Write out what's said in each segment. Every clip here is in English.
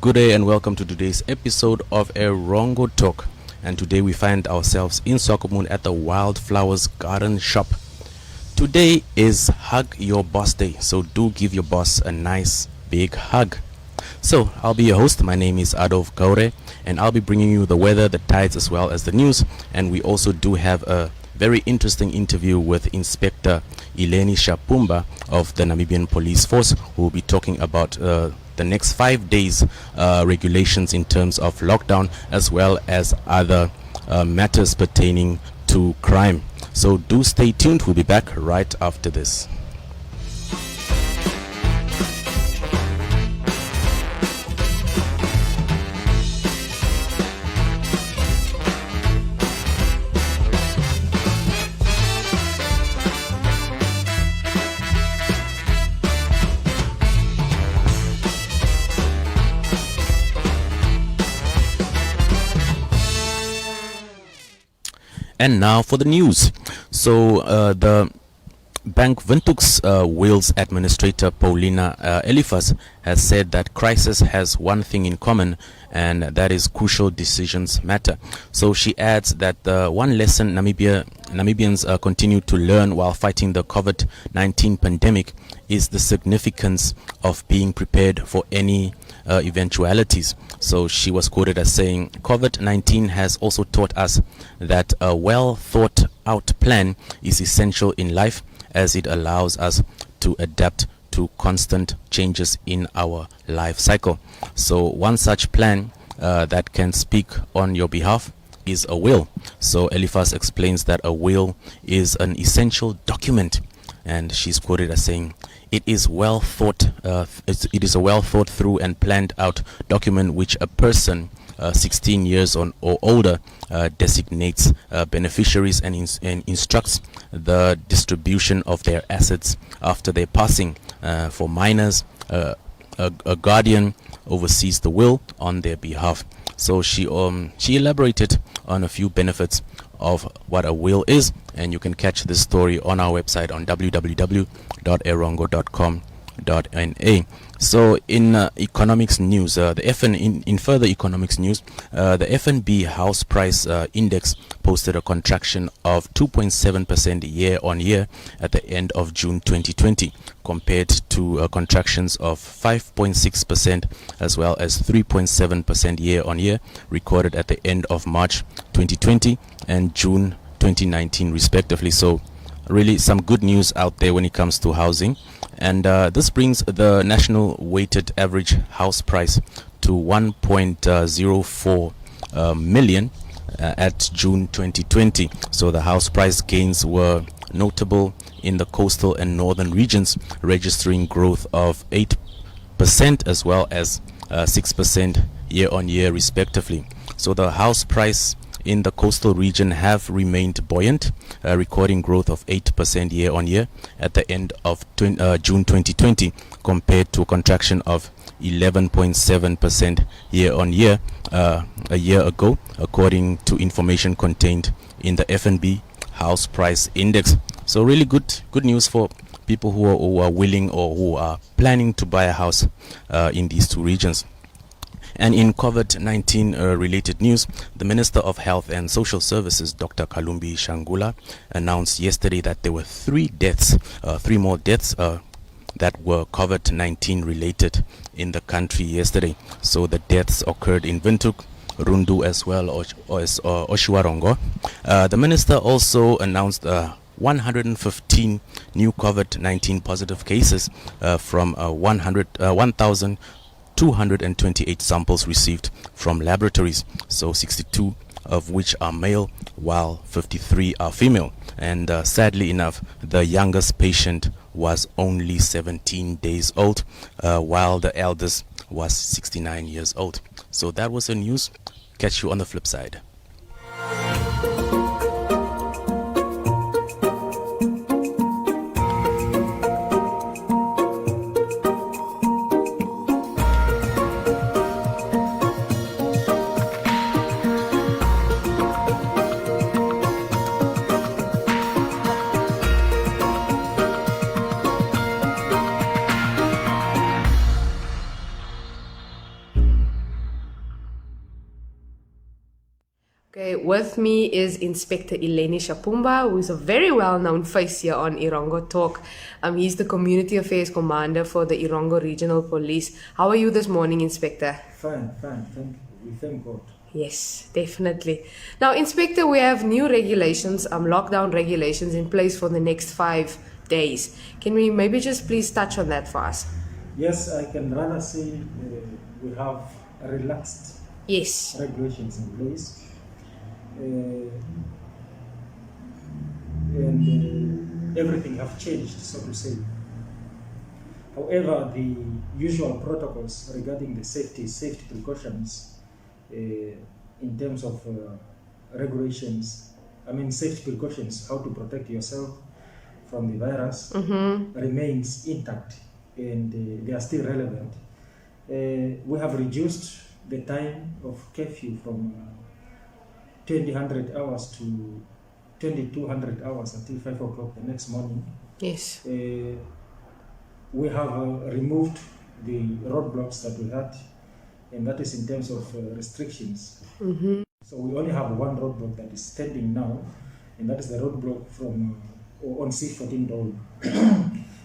Good day and welcome to today's episode of Erongo Talk. And today we find ourselves in Swakopmund at the Wildflower Garden Shop. Today is Hug Your Boss Day, so do give your boss a nice big hug. So I'll be your host. My name is Adolf Kaure, and I'll be bringing you the weather, the tides, as well as the news. And we also do have a very interesting interview with Inspector Ileni Shapumba of the Namibian Police Force, who will be talking about the next 5 days regulations in terms of lockdown, as well as other matters pertaining to crime. So do stay tuned. We'll be back right after this. And now for the news. So the Bank Windhoek's Wales Administrator Paulina Eliphas has said that crisis has one thing in common, and that is crucial decisions matter. So she adds that the one lesson Namibians continue to learn while fighting the COVID-19 pandemic is the significance of being prepared for any eventualities. So she was quoted as saying, COVID-19 has also taught us that a well thought out plan is essential in life, as it allows us to adapt to constant changes in our life cycle. So one such plan that can speak on your behalf is a will. So Eliphas explains that a will is an essential document, and she's quoted as saying, it is a well thought through and planned out document which a person 16 years or older designates beneficiaries and instructs the distribution of their assets after their passing. For minors, a guardian oversees the will on their behalf. So she elaborated on a few benefits of what a will is, and you can catch this story on our website on www.erongo.com.na. So in economics news, in further economics news, the FNB house price index posted a contraction of 2.7% year on year at the end of June 2020, compared to contractions of 5.6% as well as 3.7% year on year recorded at the end of March 2020 and June 2019 respectively. So really some good news out there when it comes to housing. And this brings the national weighted average house price to 1.04 million at June 2020. So the house price gains were notable in the coastal and northern regions, registering growth of 8% as well as 6% year on year respectively. So the house price in the coastal region have remained buoyant, recording growth of 8% year on year at the end of June 2020, compared to a contraction of 11.7% year on year a year ago, according to information contained in the FNB house price index. So really good news for people who are willing or who are planning to buy a house in these two regions. And in COVID-19 related news, the Minister of Health and Social Services, Dr. Kalumbi Shangula, announced yesterday that there were three more deaths that were COVID-19 related in the country yesterday. So the deaths occurred in Windhoek, Rundu, as well as Erongo. The minister also announced 115 new COVID-19 positive cases from 1,228 samples received from laboratories, so 62 of which are male while 53 are female. And sadly enough, the youngest patient was only 17 days old, while the eldest was 69 years old. So that was the news. Catch you on the flip side. with me is Inspector Ileni Shapumba, who is a very well-known face here on Erongo Talk. He's the Community Affairs Commander for the Erongo Regional Police. How are you this morning, Inspector? Fine. We thank God. Yes, definitely. Now, Inspector, we have new regulations, lockdown regulations in place for the next 5 days. Can we maybe just please touch on that for us? Yes, I can rather say we have relaxed regulations in place. And everything have changed, so to say. However, the usual protocols regarding the safety precautions in terms of regulations, safety precautions, how to protect yourself from the virus, remains intact, and they are still relevant. We have reduced the time of curfew from 2000 hours to 2200 hours until 5 o'clock the next morning. Yes. We have removed the roadblocks that we had, and that is in terms of restrictions. So we only have one roadblock that is standing now, and that is the roadblock from on C14 Dole.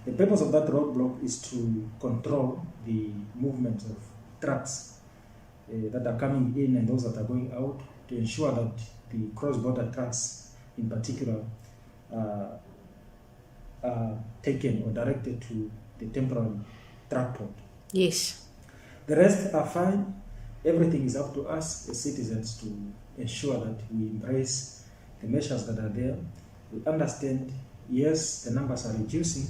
The purpose of that roadblock is to control the movement of trucks that are coming in and those that are going out, to ensure that the cross-border trucks in particular are taken or directed to the temporary truck port. Yes. The rest are fine. Everything is up to us as citizens to ensure that we embrace the measures that are there. We understand, yes, the numbers are reducing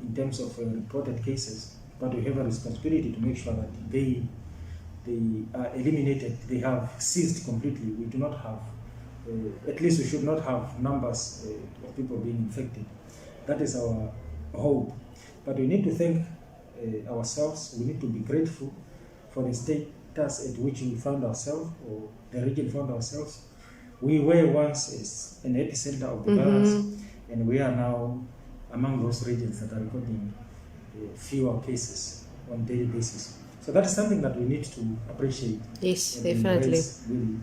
in terms of reported cases, but we have a responsibility to make sure that they are eliminated, they have ceased completely. We do not have, at least we should not have numbers of people being infected. That is our hope. But we need to thank ourselves, we need to be grateful for the status at which we found ourselves, or the region found ourselves. We were once as an epicenter of the virus, and we are now among those regions that are recording fewer cases on a daily basis. So that is something that we need to appreciate. Yes, and definitely. Really,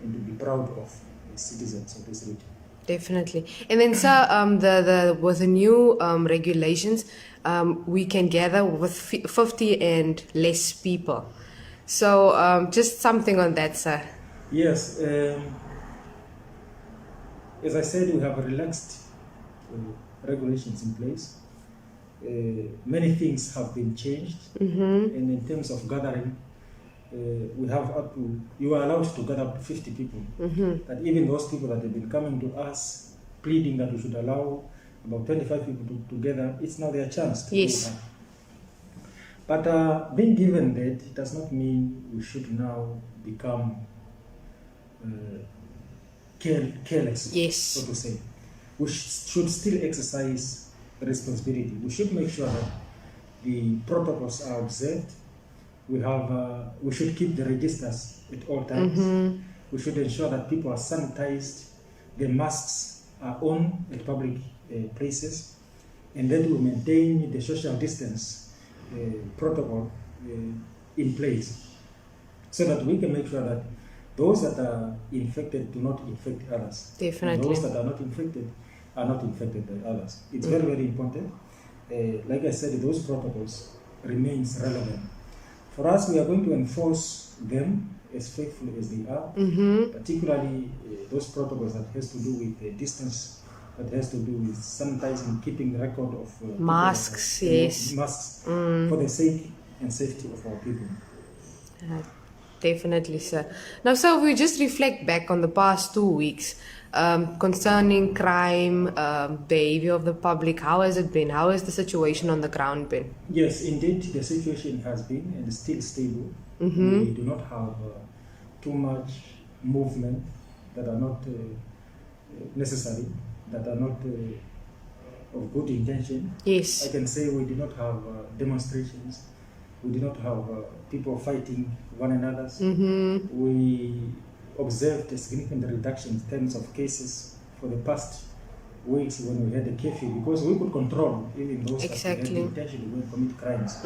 and to be proud of as citizens of this region. Definitely. And then, sir, with the new regulations, we can gather with 50 and less people. So just something on that, sir. Yes. As I said, we have relaxed regulations in place. Many things have been changed. And in terms of gathering, we have you are allowed to gather up to 50 people. That even those people that have been coming to us pleading that we should allow about 25 people together, it's now their chance to do that. But being given that, it does not mean we should now become careless, so to say. We should still exercise responsibility. We should make sure that the protocols are observed. We should keep the registers at all times. We should ensure that people are sanitized, the masks are on at public places, and then we maintain the social distance protocol in place, so that we can make sure that those that are infected do not infect others. Definitely. And those that are not infected are not infected by others. It's very, very important. Like I said, those protocols remains relevant. For us, we are going to enforce them as faithfully as they are, particularly those protocols that has to do with distance, that has to do with sanitizing, keeping record of masks, masks for the sake and safety of our people. Definitely, sir. Now, sir, we just reflect back on the past 2 weeks concerning crime, behavior of the public. How has it been? How has the situation on the ground been? Yes, indeed, the situation has been and is still stable. We do not have too much movement that are not necessary, that are not of good intention. Yes. I can say we do not have demonstrations. We do not have people fighting one another. We observed a significant reduction in terms of cases for the past weeks when we had the curfew, because we could control even those that had the intention to go and commit crimes.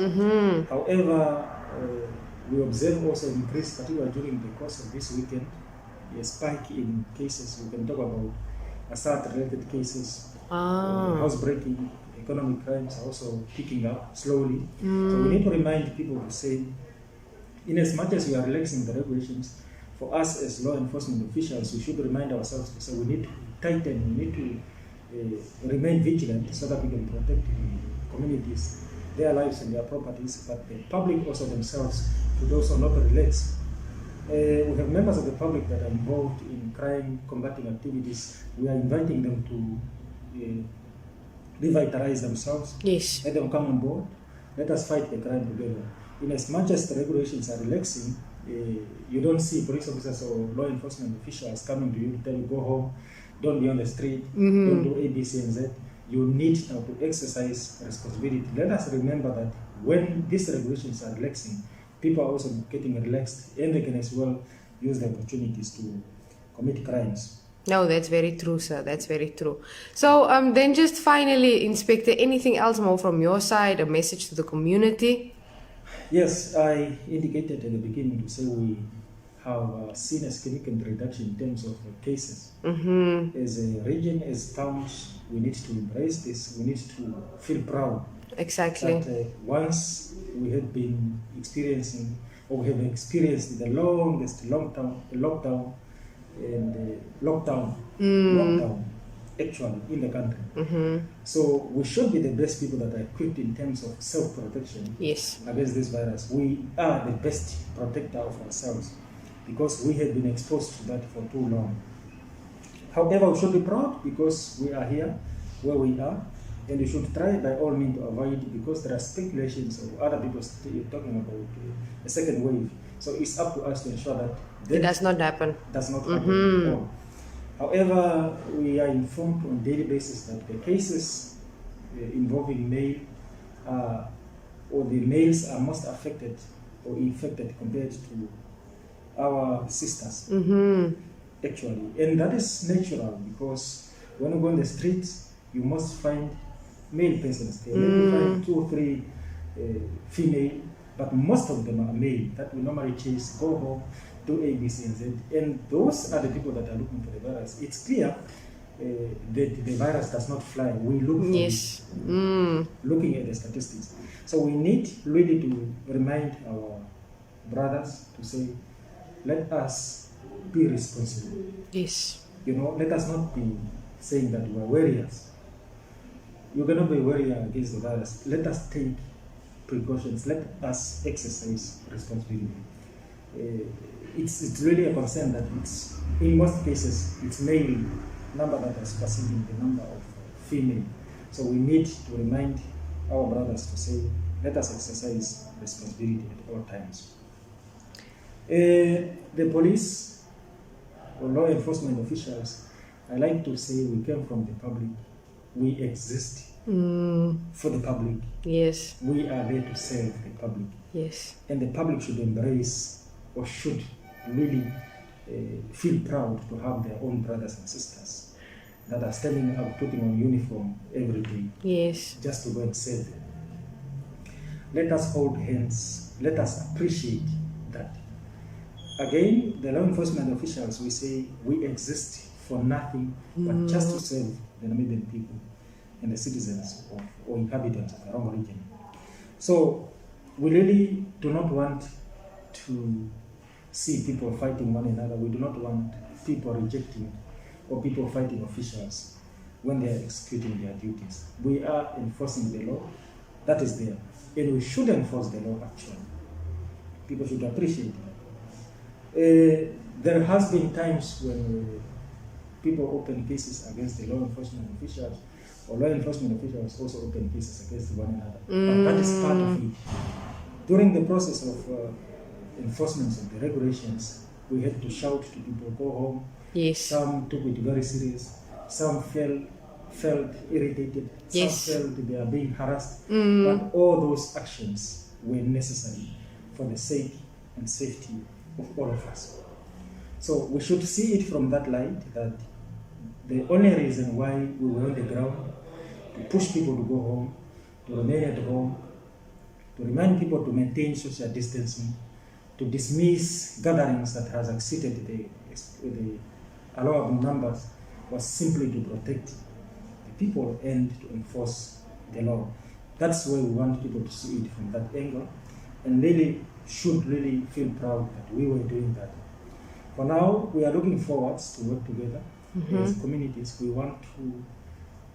However, we observe also increase, particularly during the course of this weekend, a spike in cases. We can talk about assault-related cases, Ah. housebreaking, economic crimes are also picking up slowly. So we need to remind people to say, in as much as we are relaxing the regulations, for us as law enforcement officials, we should remind ourselves to say we need to tighten, we need to remain vigilant so that we can protect the communities, their lives and their properties, but the public also themselves should also not relax. We have members of the public that are involved in crime combating activities. We are inviting them to revitalize themselves. Yes. Let them come on board. Let us fight the crime together. In as much as the regulations are relaxing, you don't see police officers or law enforcement officials coming to you to tell you, go home, don't be on the street, don't do A, B, C, and Z. You need now to exercise responsibility. Let us remember that when these regulations are relaxing, people are also getting relaxed, and they can as well use the opportunities to commit crimes. No, that's very true, sir. That's very true. So then just finally, Inspector, anything else more from your side, a message to the community? Yes, I indicated at the beginning to say we have seen a significant reduction in terms of cases. As a region, as towns, we need to embrace this. We need to feel proud Exactly. that once we had been experiencing, or we have experienced the longest lockdown actually in the country. So we should be the best people that are equipped in terms of self-protection Yes. against this virus. We are the best protector of ourselves because we have been exposed to that for too long. However, we should be proud because we are here where we are, and we should try by all means to avoid, because there are speculations of other people talking about a second wave. So it's up to us to ensure that It does not happen. does not happen at all. However, we are informed on a daily basis that the cases involving male or the males are most affected or infected compared to our sisters, actually. And that is natural because when you go on the streets, you must find male persons there. Maybe find 2 or 3 female, but most of them are male that we normally chase, go home, do A, B, C, and Z. And those are the people that are looking for the virus. It's clear that the virus does not fly. We look for Yes. it, looking at the statistics. So we need really to remind our brothers to say, let us be responsible. Yes. You know, let us not be saying that we are warriors. You cannot be a warrior against the virus. Let us take precautions. Let us exercise responsibility. It's really a concern that it's, in most cases, it's male number that is superseding the number of female. So we need to remind our brothers to say, let us exercise responsibility at all times. The police or law enforcement officials, I like to say we came from the public. We exist for the public. Yes. We are there to serve the public. Yes. And the public should embrace or should really feel proud to have their own brothers and sisters that are standing up, putting on uniform every day Yes. just to go and serve them. Let us hold hands. Let us appreciate that. Again, the law enforcement officials, we say we exist for nothing but just to serve the Namibian people and the citizens or inhabitants of the Erongo region. So we really do not want to see people fighting one another. We do not want people rejecting or people fighting officials when they are executing their duties. We are enforcing the law that is there, and we should enforce the law actually. People should appreciate that. There has been times when people open cases against the law enforcement officials, or law enforcement officials also open cases against one another. But that is part of it. During the process of enforcement of the regulations, we had to shout to people, go home. Yes. Some took it very serious. Some felt irritated. Yes. Some felt they are being harassed. But all those actions were necessary for the sake and safety of all of us. So we should see it from that light, that the only reason why we were on the ground, to push people to go home, to remain at home, to remind people to maintain social distancing, to dismiss gatherings that has exceeded the the allowable numbers was simply to protect the people and to enforce the law. That's why we want people to see it from that angle, and really should really feel proud that we were doing that. For now, we are looking forward to work together as communities. We want to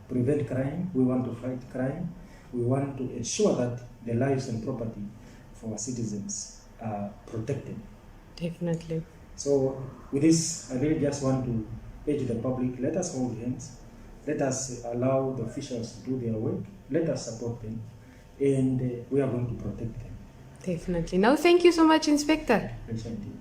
prevent crime, we want to fight crime, we want to ensure that the lives and property for our citizens are protected. Definitely. So with this, I really just want to urge the public, let us hold hands, let us allow the officials to do their work, let us support them, and we are going to protect them. Definitely. No, thank you so much, Inspector. Pleasure indeed.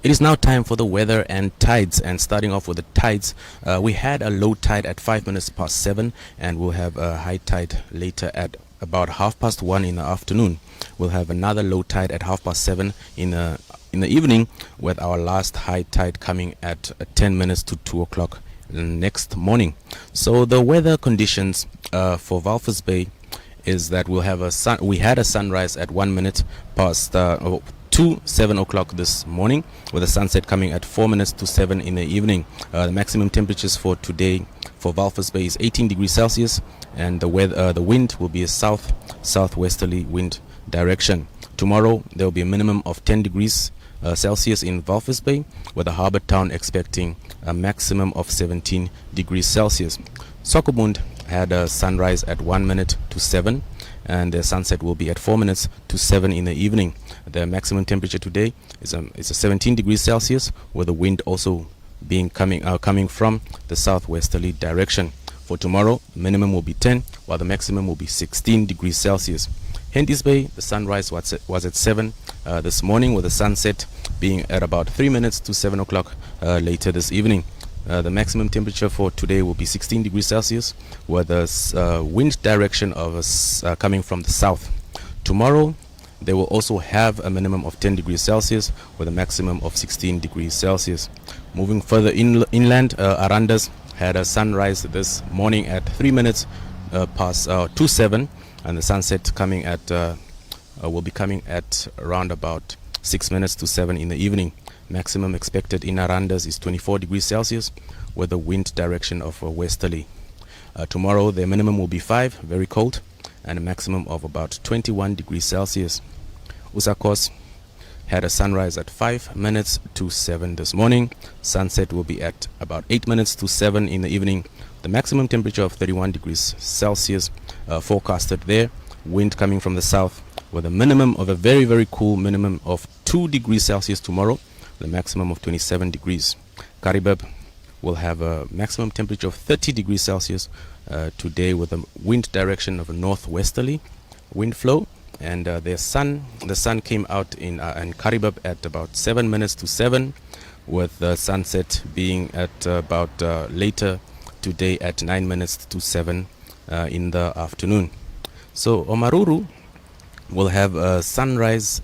It is now time for the weather and tides, and starting off with the tides, we had a low tide at 5 minutes past 7, and we'll have a high tide later at about 1:30 in the afternoon. We'll have another low tide at 7:30 in the evening, with our last high tide coming at 10 minutes to 2 o'clock next morning. So the weather conditions for Walvis Bay is that we had a sunrise at 1 minute past 7 o'clock this morning, with the sunset coming at 4 minutes to 7 in the evening. The maximum temperatures for today for Walvis Bay is 18 degrees Celsius, and the wind will be a southwesterly wind direction. Tomorrow there will be a minimum of 10 degrees Celsius in Walvis Bay, with the harbour town expecting a maximum of 17 degrees Celsius. Swakopmund had a sunrise at 1 minute to 7, and the sunset will be at 4 minutes to 7 in the evening. The maximum temperature today is a 17 degrees Celsius, with the wind also coming from the southwesterly direction. For tomorrow, the minimum will be 10, while the maximum will be 16 degrees Celsius. Henty's Bay, the sunrise was at 7 this morning, with the sunset being at about 3 minutes to 7 o'clock later this evening. The maximum temperature for today will be 16 degrees Celsius, with the wind direction coming from the south. Tomorrow, they will also have a minimum of 10 degrees Celsius, with a maximum of 16 degrees Celsius. Moving further inland, Arandas had a sunrise this morning at 3 minutes past 7, and the sunset will be coming at around about 6 minutes to 7 in the evening. Maximum expected in Arandas is 24 degrees Celsius, with the wind direction of westerly. Tomorrow the minimum will be 5, very cold, and a maximum of about 21 degrees Celsius. Usakos had a sunrise at 5 minutes to 7 this morning. Sunset will be at about 8 minutes to 7 in the evening. The maximum temperature of 31 degrees Celsius forecasted there. Wind coming from the south, with a minimum of a very, very cool minimum of 2 degrees Celsius tomorrow, the maximum of 27 degrees. Karibab will have a maximum temperature of 30 degrees Celsius today, with a wind direction of a northwesterly wind flow. And the sun came out in Karibab at about 7 minutes to 7, with the sunset being at about later today at 9 minutes to 7 in the afternoon. So Omaruru will have a sunrise,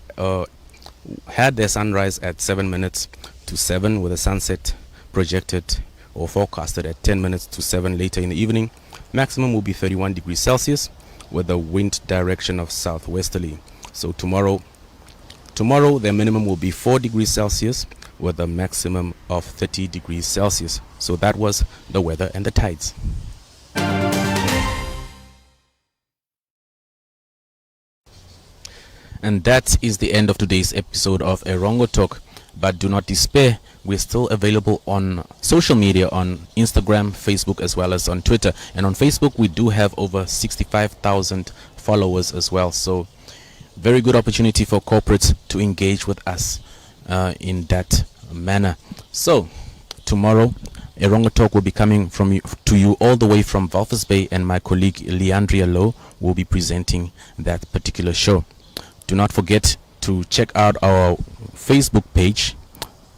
had their sunrise at 7 minutes to 7, with a sunset projected or forecasted at 10 minutes to 7 later in the evening. Maximum will be 31 degrees Celsius, with a wind direction of southwesterly. So tomorrow their minimum will be 4 degrees Celsius, with a maximum of 30 degrees Celsius. So that was the weather and the tides. And that is the end of today's episode of Erongo Talk. But do not despair, we're still available on social media, on Instagram, Facebook, as well as on Twitter. And on Facebook, we do have over 65,000 followers as well. So very good opportunity for corporates to engage with us in that manner. So tomorrow Erongo Talk will be coming to you all the way from Walvis Bay, and my colleague Leandria Lowe will be presenting that particular show. Do not forget to check out our Facebook page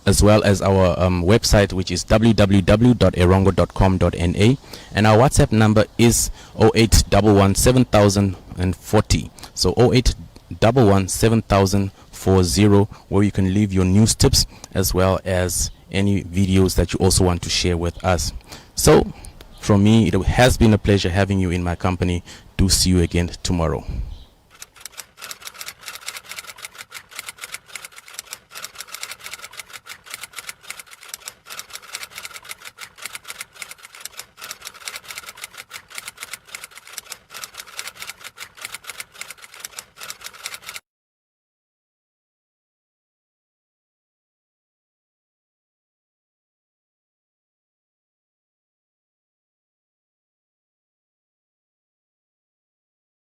as well as our website, which is www.erongo.com.na, and our WhatsApp number is 0811 7040. So 0811 7040, where you can leave your news tips as well as any videos that you also want to share with us. So from me, it has been a pleasure having you in my company. Do see you again tomorrow.